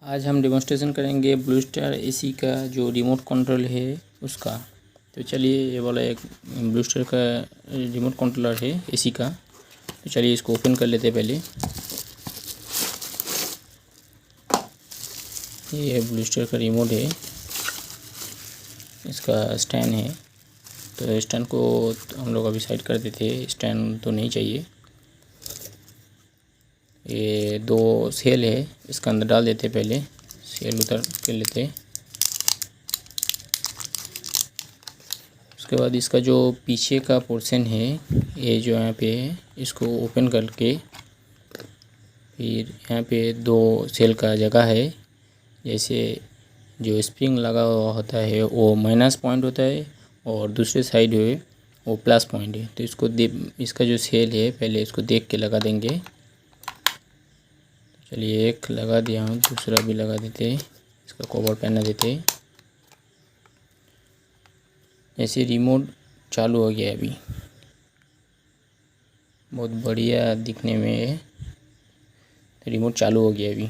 आज हम डेमोन्स्ट्रेशन करेंगे ब्लू स्टार एसी का जो रिमोट कंट्रोल है उसका। तो चलिए, ये वाला एक ब्लू स्टार का रिमोट कंट्रोलर है एसी का। तो चलिए इसको ओपन कर लेते हैं पहले। ये ब्लू स्टार का रिमोट है, इसका स्टैंड है। तो स्टैंड को हम लोग अभी साइड कर देते हैं, स्टैंड तो नहीं चाहिए। ये दो सेल है, इसका अंदर डाल देते पहले, सेल उतर के लेते। उसके बाद इसका जो पीछे का पोर्शन है, ये जो यहाँ पे है, इसको ओपन करके फिर यहाँ पे दो सेल का जगह है। जैसे जो स्प्रिंग लगा हुआ होता है वो माइनस पॉइंट होता है और दूसरे साइड है वो प्लस पॉइंट है। तो इसका जो सेल है पहले इसको देख के लगा देंगे। चलिए, एक लगा दिया हूँ, दूसरा भी लगा देते हैं, इसका कवर पहना देते हैं। ऐसे रिमोट चालू हो गया अभी, बहुत बढ़िया दिखने में है। रिमोट चालू हो गया अभी।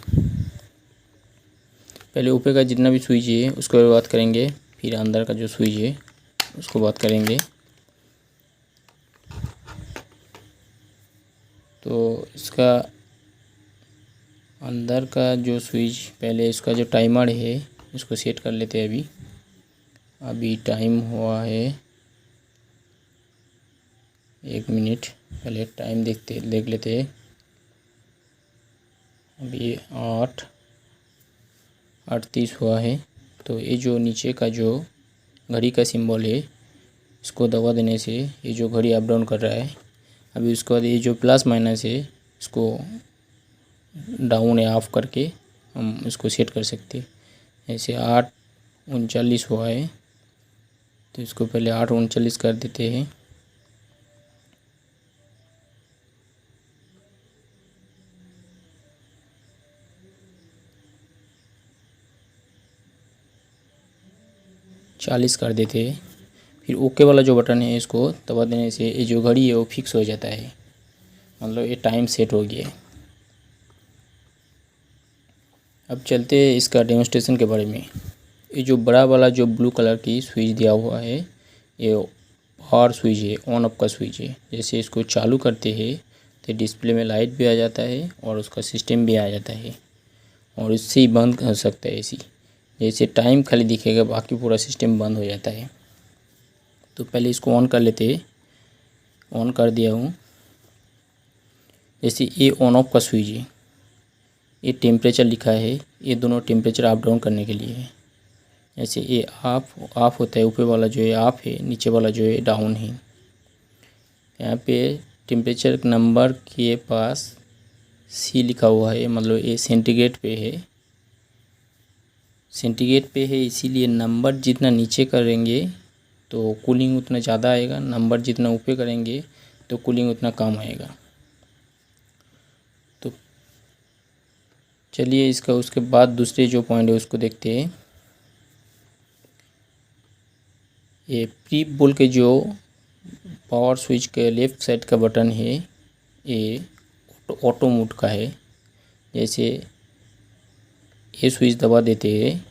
पहले ऊपर का जितना भी स्विच है उसको बात करेंगे, फिर अंदर का जो स्विच है उसको बात करेंगे। तो इसका अंदर का जो स्विच, पहले इसका जो टाइमर है इसको सेट कर लेते हैं। अभी टाइम हुआ है 1 मिनट। पहले टाइम देख लेते हैं। अभी 8:38 हुआ है। तो ये जो नीचे का जो घड़ी का सिंबल है इसको दबा देने से ये जो घड़ी अप डाउन कर रहा है। अभी उसके बाद ये जो प्लस माइनस है इसको डाउन या ऑफ करके हम इसको सेट कर सकते हैं। ऐसे 8:39 हुआ है, तो इसको पहले 8:39 कर देते हैं। चालीस कर देते हैं। फिर ओके वाला जो बटन है इसको दबा देने से ये जो घड़ी है वो फिक्स हो जाता है, मतलब ये टाइम सेट हो गया है। अब चलते हैं इसका डेमोन्स्ट्रेशन के बारे में। ये जो बड़ा वाला जो ब्लू कलर की स्विच दिया हुआ है ये पावर स्विच है, ऑन ऑफ का स्विच है। जैसे इसको चालू करते हैं तो डिस्प्ले में लाइट भी आ जाता है और उसका सिस्टम भी आ जाता है, और इससे ही बंद कर सकता है एसी। जैसे टाइम खाली दिखेगा, बाकी पूरा सिस्टम बंद हो जाता है। तो पहले इसको ऑन कर लेते हैं। ऑन कर दिया हूँ। जैसे ये ऑन ऑफ का स्विच है, ये टेम्परेचर लिखा है, ये दोनों टेम्परेचर अप डाउन करने के लिए है। जैसे ये ऑफ होता है, ऊपर वाला जो है ऑफ है, नीचे वाला जो है डाउन है। यहाँ पे टेम्परेचर नंबर के पास सी लिखा हुआ है, मतलब ये सेंटीग्रेड पे है। सेंटीग्रेड पे है इसीलिए नंबर जितना नीचे करेंगे तो कूलिंग उतना ज़्यादा आएगा, नंबर जितना ऊपर करेंगे तो कूलिंग उतना कम आएगा। तो चलिए इसका उसके बाद दूसरे जो पॉइंट है उसको देखते हैं। ये प्री बोल के जो पावर स्विच के लेफ़्ट साइड का बटन है ये ऑटो मोड का है। जैसे ये स्विच दबा देते हैं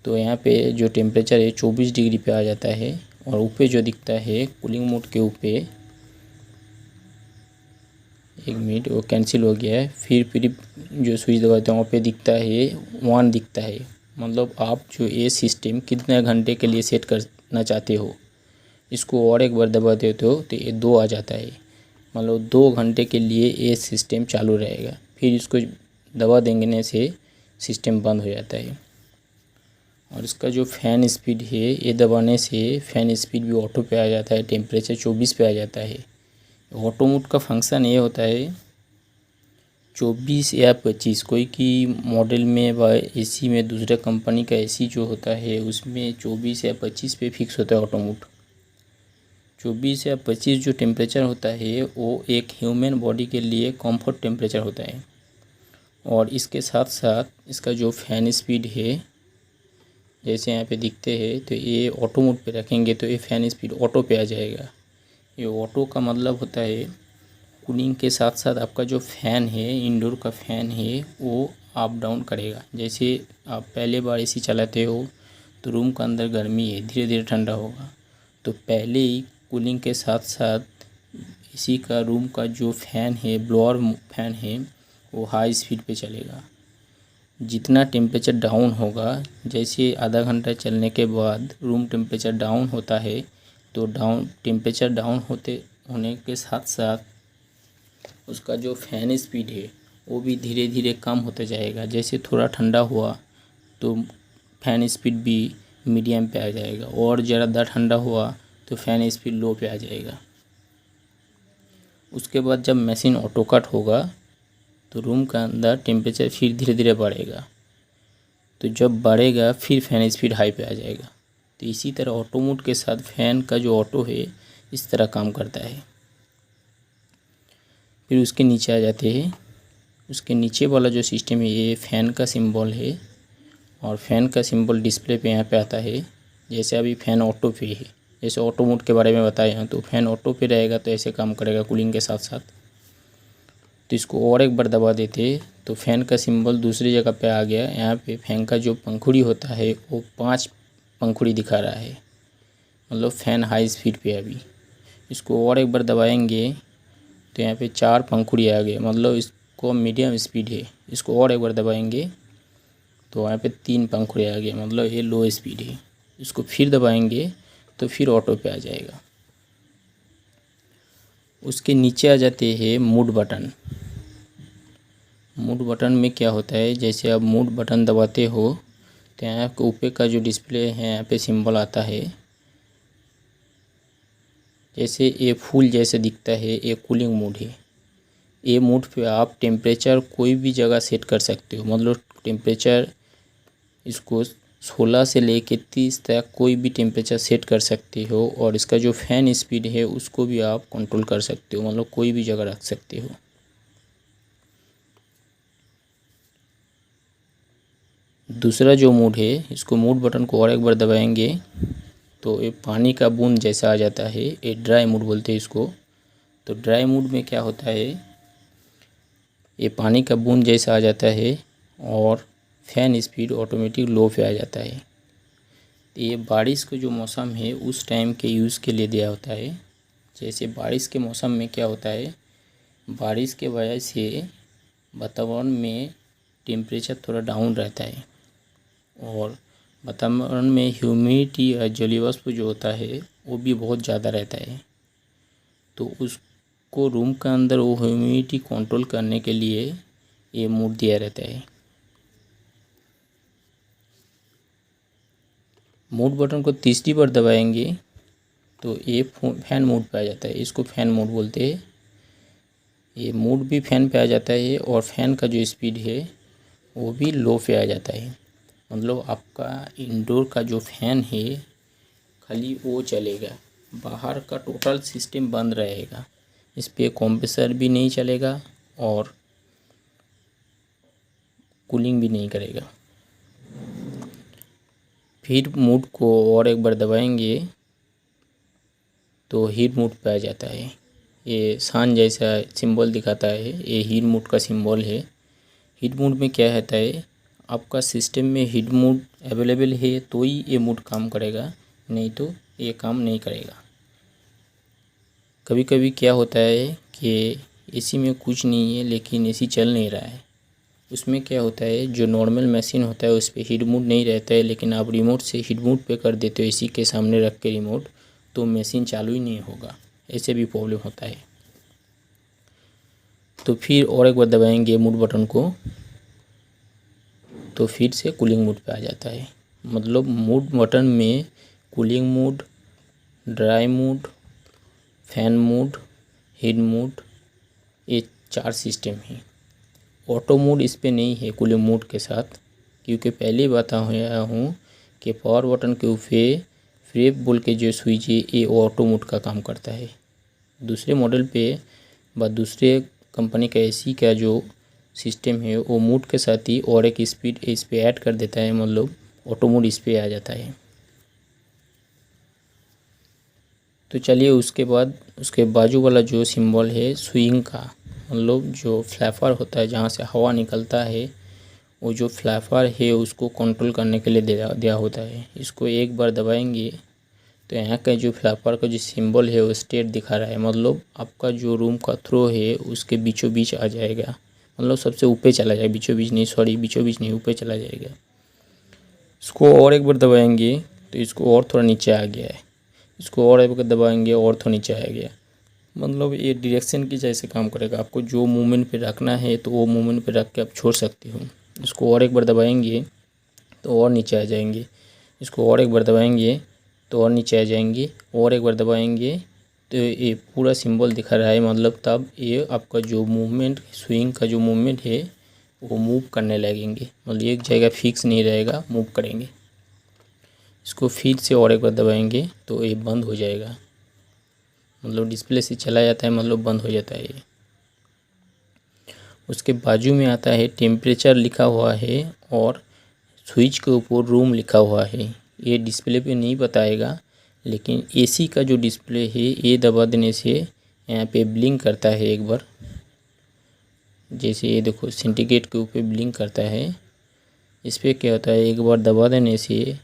तो यहाँ पे जो टेम्परेचर है 24 डिग्री पे आ जाता है, और ऊपर जो दिखता है कूलिंग मोड के ऊपर, 1 मिनट वो कैंसिल हो गया है। फिर जो स्विच दबाते हैं वहाँ पे दिखता है 1 दिखता है, मतलब आप जो ये सिस्टम कितने घंटे के लिए सेट करना चाहते हो। इसको और एक बार दबा देते हो तो ये 2 आ जाता है, मतलब 2 घंटे के लिए ये सिस्टम चालू रहेगा। फिर इसको दबा देने से सिस्टम बंद हो जाता है। और इसका जो फ़ैन स्पीड है ये दबाने से फ़ैन स्पीड भी ऑटो पे आ जाता है, टेम्परेचर 24 पे आ जाता है। ऑटो मोड का फंक्शन ये होता है 24 या 25। कोई की मॉडल में व एसी में, दूसरे कंपनी का एसी जो होता है उसमें 24 या 25 पे फिक्स होता है ऑटो मोड। 24 या 25 जो टेम्परेचर होता है वो एक ह्यूमन बॉडी के लिए कंफर्ट टेम्परेचर होता है। और इसके साथ साथ इसका जो फ़ैन स्पीड है, जैसे यहाँ पे दिखते हैं, तो ये ऑटो मोड पे रखेंगे तो ये फ़ैन स्पीड ऑटो पे आ जाएगा। ये ऑटो का मतलब होता है कूलिंग के साथ साथ आपका जो फ़ैन है, इंडोर का फ़ैन है, वो अप डाउन करेगा। जैसे आप पहले बार एसी चलाते हो तो रूम का अंदर गर्मी है, धीरे धीरे ठंडा होगा। तो पहले ही कूलिंग के साथ साथ एसी का रूम का जो फ़ैन है, ब्लोअर फ़ैन है, वो हाई स्पीड पे चलेगा। जितना टेम्परेचर डाउन होगा, जैसे आधा घंटा चलने के बाद रूम टेम्परेचर डाउन होता है, तो टेम्परेचर डाउन होने के साथ साथ उसका जो फ़ैन स्पीड है वो भी धीरे धीरे कम होता जाएगा। जैसे थोड़ा ठंडा हुआ तो फ़ैन स्पीड भी मीडियम पे आ जाएगा, और ज़्यादा ठंडा हुआ तो फ़ैन स्पीड लो पे आ जाएगा। उसके बाद जब मशीन ऑटो कट होगा तो रूम का अंदर टेम्परेचर फिर धीरे धीरे बढ़ेगा। तो जब बढ़ेगा फिर फ़ैन स्पीड हाई पे आ जाएगा। तो इसी तरह ऑटो मोड के साथ फ़ैन का जो ऑटो है इस तरह काम करता है। फिर उसके नीचे आ जाते हैं। उसके नीचे वाला जो सिस्टम है ये फ़ैन का सिंबल है, और फ़ैन का सिंबल डिस्प्ले पे यहाँ पे आता है। जैसे अभी फ़ैन ऑटो पे है, जैसे ऑटो मोड के बारे में बताया हैं, तो फ़ैन ऑटो पे रहेगा तो ऐसे काम करेगा कूलिंग के साथ साथ। तो इसको और एक बार दबा देते तो फ़ैन का सिंबल दूसरी जगह पे आ गया। यहाँ पे फ़ैन का जो पंखुड़ी होता है वो 5 पंखुड़ी दिखा रहा है, मतलब फ़ैन हाई स्पीड पे है अभी। इसको और एक बार दबाएंगे तो यहाँ पे 4 पंखुड़ी आ गए, मतलब इसको मीडियम स्पीड है। इसको और एक बार दबाएंगे तो यहाँ पे 3 पंखुड़ी आ गए, मतलब ये लो स्पीड है। इसको फिर दबाएंगे तो फिर ऑटो पे आ जाएगा। उसके नीचे आ जाते हैं मूड बटन। मूड बटन में क्या होता है, जैसे आप मूड बटन दबाते हो तो यहाँ के ऊपर का जो डिस्प्ले है यहाँ पे सिंबल आता है। जैसे ये फूल जैसे दिखता है, ये कूलिंग मोड है। ये मोड पे आप टेम्परेचर कोई भी जगह सेट कर सकते हो, मतलब टेम्परेचर इसको 16 से लेके 30 तक कोई भी टेम्परेचर सेट कर सकते हो। और इसका जो फ़ैन स्पीड है उसको भी आप कंट्रोल कर सकते हो, मतलब कोई भी जगह रख सकते हो। दूसरा जो मोड है, इसको मूड बटन को और एक बार दबाएंगे तो ये पानी का बूंद जैसा आ जाता है, ये ड्राई मोड बोलते हैं इसको। तो ड्राई मोड में क्या होता है, ये पानी का बूंद जैसा आ जाता है और फ़ैन स्पीड ऑटोमेटिक लो पे आ जाता है। तो ये बारिश का जो मौसम है उस टाइम के यूज़ के लिए दिया होता है। जैसे बारिश के मौसम में क्या होता है, बारिश के वजह से वातावरण में टेम्परेचर थोड़ा डाउन रहता है, और वातावरण में ह्यूमिडिटी या जलीय वाष्प जो होता है वो भी बहुत ज़्यादा रहता है। तो उसको रूम के अंदर वो ह्यूमिडिटी कंट्रोल करने के लिए ये मोड दिया रहता है। मोड बटन को तीसरी बार दबाएंगे तो ये फ़ैन मोड पे आ जाता है, इसको फ़ैन मोड बोलते हैं। ये मोड भी फ़ैन पे आ जाता है और फ़ैन का जो स्पीड है वो भी लो पे आ जाता है। मतलब आपका इंडोर का जो फ़ैन है खाली वो चलेगा, बाहर का टोटल सिस्टम बंद रहेगा। इस पर कंप्रेसर भी नहीं चलेगा और कूलिंग भी नहीं करेगा। फिर मोड को और एक बार दबाएंगे तो हीट मोड पे आ जाता है। ये सान जैसा सिंबल दिखाता है, ये हीट मोड का सिंबल है। हीट मोड में क्या रहता है, आपका सिस्टम में हीट मोड अवेलेबल है तो ही ये मोड काम करेगा, नहीं तो ये काम नहीं करेगा। कभी कभी क्या होता है कि एसी में कुछ नहीं है लेकिन एसी चल नहीं रहा है। उसमें क्या होता है, जो नॉर्मल मशीन होता है उस पर हीट मोड नहीं रहता है, लेकिन आप रिमोट से हीट मोड पे कर देते हो एसी के सामने रख के रिमोट, तो मशीन चालू ही नहीं होगा। ऐसे भी प्रॉब्लम होता है। तो फिर और एक बार दबाएंगे मूड बटन को तो फिर से कूलिंग मोड पे आ जाता है। मतलब मूड बटन में cooling mode, dry mode, fan mode, heat mode, ये 4 सिस्टम हैं। ऑटो मोड इस पे नहीं है कूलिंग मोड के साथ, क्योंकि पहले ही बताया हूँ कि पावर बटन के ऊपर फ्रेप बोल के जो स्विच है ये ऑटो मोड का काम करता है। दूसरे मॉडल पे व दूसरे कंपनी का एसी का जो सिस्टम है वो मोड के साथ ही और एक स्पीड इस पे ऐड कर देता है, मतलब ऑटो मोड इस पे आ जाता है। तो चलिए उसके बाद उसके बाजू वाला जो सिंबल है स्विंग का, मतलब जो फ्लैपर होता है जहाँ से हवा निकलता है, वो जो फ्लैपर है उसको कंट्रोल करने के लिए दिया होता है। इसको एक बार दबाएंगे तो यहाँ का जो फ्लैपर का जो सिंबल है वो स्टेट दिखा रहा है, मतलब आपका जो रूम का थ्रो है उसके बीचों बीच आ जाएगा, मतलब सबसे ऊपर चला जाएगा, बीचों बीच नहीं, सॉरी बीचों बीच नहीं, ऊपर चला जाएगा। इसको और एक बार दबाएंगे तो इसको और थोड़ा नीचे आ गया है, इसको और एक बार दबाएंगे और थोड़ा नीचे आ गया, मतलब ये डायरेक्शन की जैसे काम करेगा। आपको जो मूवमेंट पे रखना है तो वो मूवमेंट पे रख के आप छोड़ सकते हो। इसको और एक बार दबाएंगे तो और नीचे आ जाएंगे, इसको और एक बार दबाएंगे तो और नीचे आ जाएंगे, और एक बार दबाएंगे तो ये पूरा सिंबल दिखा रहा है, मतलब तब ये आपका जो मूवमेंट स्विंग का जो मूवमेंट है वो मूव करने लगेंगे, मतलब एक जगह फिक्स नहीं रहेगा, मूव करेंगे। इसको फिर से और एक बार दबाएंगे तो ये बंद हो जाएगा, मतलब डिस्प्ले से चला जाता है, मतलब बंद हो जाता है ये। उसके बाजू में आता है टेम्परेचर लिखा हुआ है और स्विच के ऊपर रूम लिखा हुआ है। ये डिस्प्ले पे नहीं बताएगा, लेकिन एसी का जो डिस्प्ले है ये दबा देने से यहाँ पे ब्लिंक करता है एक बार, जैसे ये देखो सिंडिकेट के ऊपर ब्लिंक करता है। इस पर क्या होता है, एक बार दबा देने से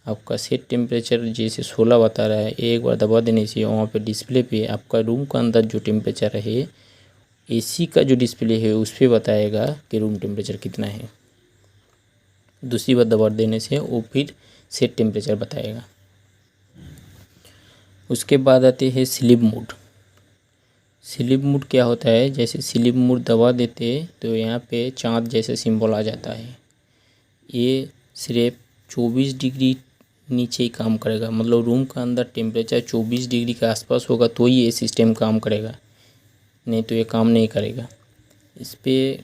आपका सेट टेम्परेचर जैसे 16 बता रहा है, एक बार दबा देने से वहाँ पे डिस्प्ले पे आपका रूम का अंदर जो टेम्परेचर है, एसी का जो डिस्प्ले है उस पर बताएगा कि रूम टेम्परेचर कितना है। दूसरी बार दबा देने से वो फिर सेट टेम्परेचर बताएगा। उसके बाद आते हैं स्लीप मोड। स्लीप मोड क्या होता है, जैसे स्लीप मोड दबा देते तो यहाँ पे चाँद जैसे सिंबल आ जाता है। ये सिर्फ 24 डिग्री नीचे ही काम करेगा, मतलब रूम का अंदर टेम्परेचर 24 डिग्री के आसपास होगा तो ही ये सिस्टम काम करेगा, नहीं तो ये काम नहीं करेगा। इस पर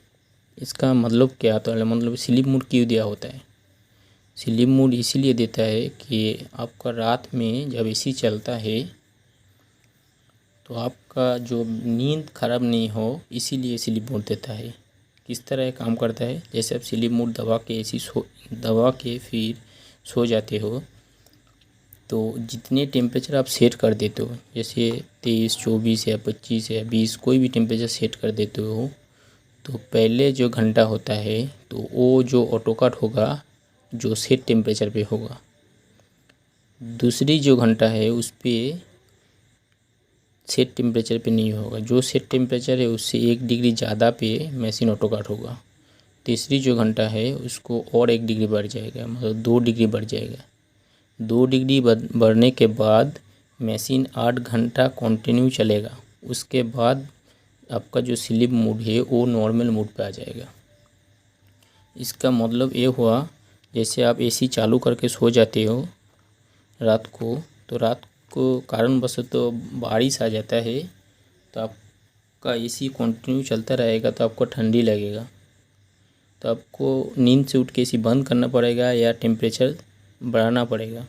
इसका मतलब क्या होता है, मतलब स्लीप मोड क्यों दिया होता है। स्लीप मोड इसीलिए देता है कि आपका रात में जब एसी चलता है तो आपका जो नींद खराब नहीं हो, इसीलिए स्लीप मोड देता है। किस तरह काम करता है, जैसे आप स्लीप मोड दबा के फिर सो जाते हो तो जितने टेम्परेचर आप सेट कर देते हो, जैसे 23, 24 या 25 या 20, कोई भी टेम्परेचर सेट कर देते हो, तो पहले जो घंटा होता है तो वो जो ऑटो कट होगा जो सेट टेम्परेचर पे होगा। दूसरी जो घंटा है उस पर सेट टेम्परेचर पे नहीं होगा, जो सेट टेम्परेचर है उससे 1 डिग्री ज़्यादा पे मशीन ऑटो कट होगा। तीसरी जो घंटा है उसको और 1 डिग्री बढ़ जाएगा, मतलब 2 डिग्री बढ़ जाएगा। 2 डिग्री बढ़ने के बाद मशीन 8 घंटा कंटिन्यू चलेगा। उसके बाद आपका जो स्लीप मोड है वो नॉर्मल मोड पे आ जाएगा। इसका मतलब ये हुआ, जैसे आप एसी चालू करके सो जाते हो रात को, तो रात को कारणवश तो बारिश आ जाता है तो आपका एसी कंटिन्यू चलता रहेगा तो आपको ठंडी लगेगा, तो आपको नींद से उठ के एसी बंद करना पड़ेगा या टेम्परेचर बढ़ाना पड़ेगा।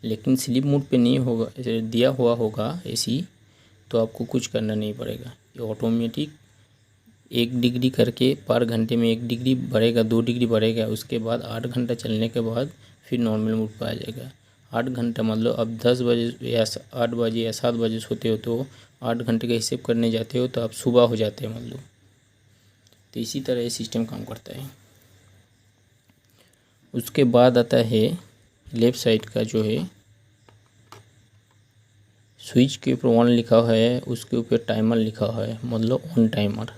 लेकिन स्लीप मोड पे नहीं होगा, दिया हुआ होगा एसी, तो आपको कुछ करना नहीं पड़ेगा, ये ऑटोमेटिक 1 डिग्री करके पर घंटे में 1 डिग्री बढ़ेगा, 2 डिग्री बढ़ेगा। उसके बाद 8 घंटा चलने के बाद फिर नॉर्मल मोड पर आ जाएगा। 8 घंटा मतलब अब 10 बजे या 8 बजे या 7 बजे सोते हो तो 8 घंटे का हिसाब करने जाते हो तो आप सुबह हो जाते हैं मतलब। तो इसी तरह ये सिस्टम काम करता है। उसके बाद आता है लेफ़्ट साइड का जो है स्विच के ऊपर 1 लिखा हुआ है, उसके ऊपर टाइमर लिखा हुआ है, मतलब ऑन टाइमर।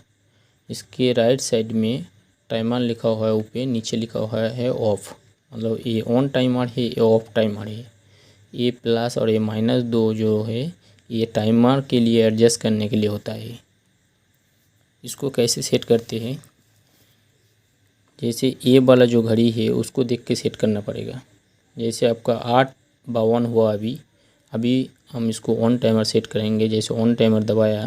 इसके राइट साइड में टाइमर लिखा हुआ है, ऊपर नीचे लिखा हुआ है ऑफ, मतलब ये ऑन टाइमर है, ये ऑफ टाइमर है। ये प्लस और ये -2 जो है ये टाइमर के लिए एडजस्ट करने के लिए होता है। इसको कैसे सेट करते हैं, जैसे ये वाला जो घड़ी है उसको देख के सेट करना पड़ेगा। जैसे आपका 8:52 हुआ अभी हम इसको ऑन टाइमर सेट करेंगे। जैसे ऑन टाइमर दबाया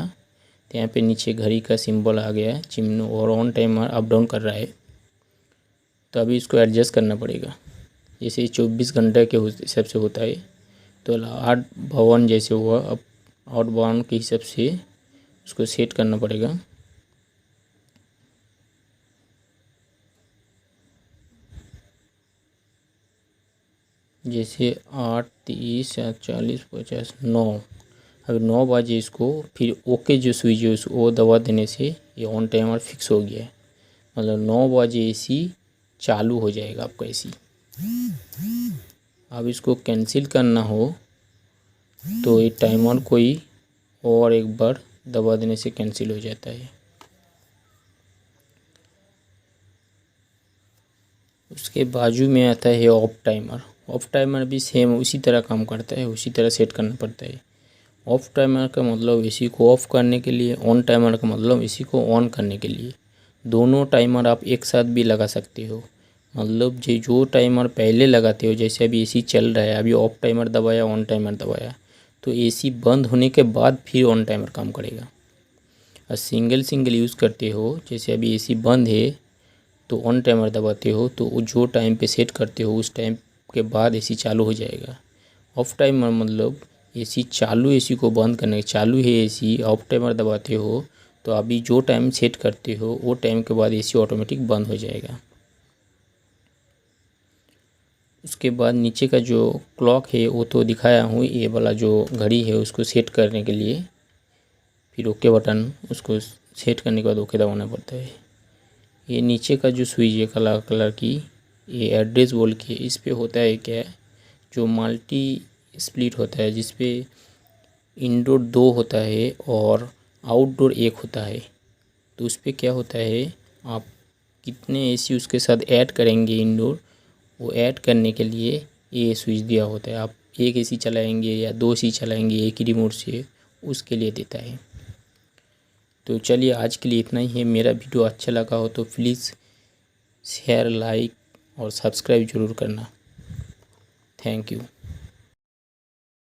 तो यहाँ पे नीचे घड़ी का सिंबल आ गया चिन्ह और ऑन टाइमर अप डाउन कर रहा है, तो अभी इसको एडजस्ट करना पड़ेगा। जैसे 24 घंटे के हिसाब से होता है, तो 8:52 जैसे हुआ, अब 8:52 के हिसाब से उसको सेट करना पड़ेगा। जैसे 8, 30, 40, 50, 9। अभी 9 बजे इसको फिर ओके जो स्विच है वो दबा देने से ये ऑन टाइमर फिक्स हो गया है। मतलब 9 बजे एसी चालू हो जाएगा आपका एसी। अब इसको कैंसिल करना हो तो ये टाइमर कोई और एक बार दबा देने से कैंसिल हो जाता है। उसके बाजू में आता है ऑफ टाइमर। ऑफ टाइमर भी सेम उसी तरह काम करता है, उसी तरह सेट करना पड़ता है। ऑफ टाइमर का मतलब एसी को ऑफ करने के लिए, ऑन टाइमर का मतलब एसी को ऑन करने के लिए। दोनों टाइमर आप एक साथ भी लगा सकते हो। मतलब जो टाइमर पहले लगाते हो, जैसे अभी एसी चल रहा है, अभी ऑफ टाइमर दबाया, ऑन टाइमर दबाया, तो एसी बंद होने के बाद फिर ऑन टाइमर काम करेगा। और सिंगल सिंगल यूज़ करते हो, जैसे अभी एसी बंद है तो ऑन टाइमर दबाते हो तो जो टाइम पे सेट करते हो उस टाइम के बाद एसी चालू हो जाएगा। ऑफ टाइमर मतलब एसी चालू, एसी को बंद करने, चालू है एसी, ऑफ टाइमर दबाते हो तो अभी जो टाइम सेट करते हो वो टाइम के बाद एसी ऑटोमेटिक बंद हो जाएगा। उसके बाद नीचे का जो क्लॉक है वो तो दिखाया हूँ, ये वाला जो घड़ी है उसको सेट करने के लिए फिर ओके बटन, उसको सेट करने के बाद ओके दबाना पड़ता है। ये नीचे का जो स्विच है काला कलर की, ये एड्रेस बोल के, इस पे होता है क्या, जो मल्टी स्प्लिट होता है जिस पे इंडोर 2 होता है और आउटडोर 1 होता है। तो उस पे क्या होता है, आप कितने एसी उसके साथ ऐड करेंगे इंडोर, वो ऐड करने के लिए ये स्विच दिया होता है। आप एक एसी चलाएंगे या 2 एसी चलाएंगे एक ही रिमोट से, उसके लिए देता है। तो चलिए आज के लिए इतना ही है। मेरा वीडियो अच्छा लगा हो तो प्लीज़ शेयर, लाइक और सब्सक्राइब ज़रूर करना। Thank you.